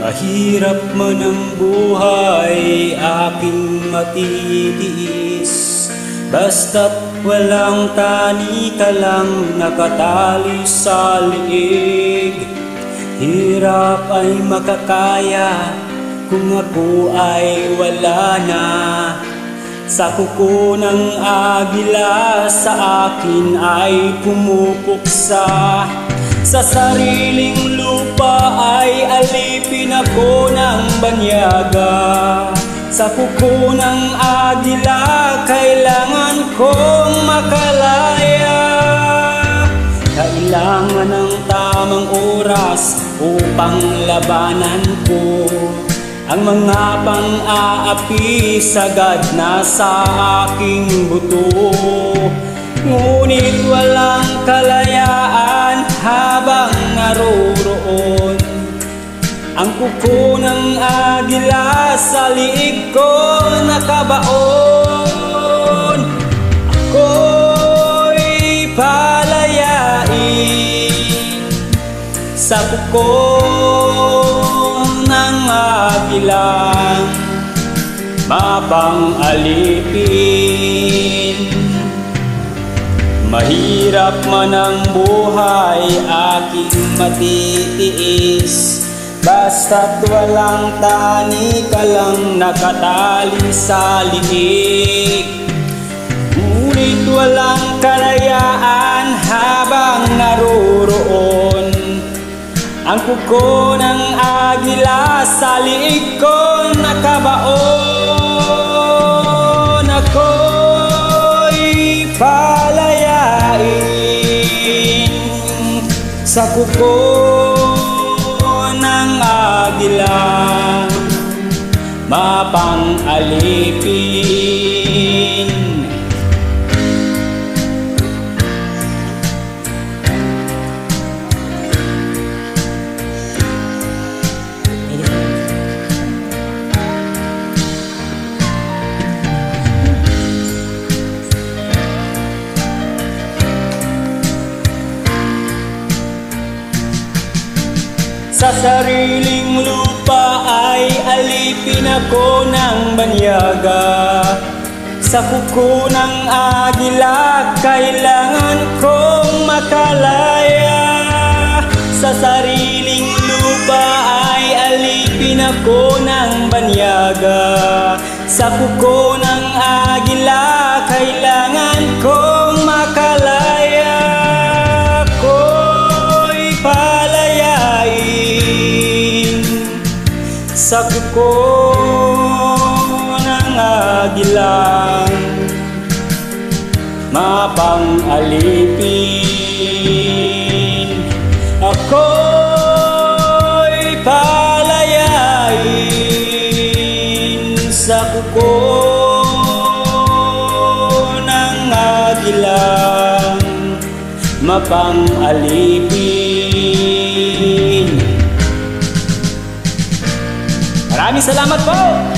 Mahirap man ang buhay, aking matitiis, basta't walang tani ka lang nakatali sa liig. Hirap ay makakaya kung ako ay wala na. Sa kuko ng agila sa akin ay pumupuksa. Sa sariling lupa ay alipin ako ng banyaga. Sa kuko ng agila kailangan kong makalaya. Kailangan ng tamang oras upang labanan ko ang mga pang-aapi sagad na sa aking buto. Ngunit walang kalayaan habang naroroon ang kuko ng agila sa liig ko nakabaon. Ako'y palayain sa kuko ng agila, mapang-alipin. Mahirap man ang buhay, aking matitiis, basta't walang tani ka lang nakatali sa liig. Ngunit walang kalayaan habang naroroon ang kuko ng agila sa liig ko nakabaon. Ako'y palayain sa kuko ng agila, mapang-alipin. Sa sariling lupa ay alipin ako ng banyaga. Sa kuko ng agila kailangan kong makalaya. Sa sariling lupa ay alipin ako ng banyaga. Sa kuko ng agila kailangan kong makalaya. Sa kuko ng agila, mapang-alipin. Ako'y palayain sa kuko ng agila, mapang-alipin. Maraming salamat po!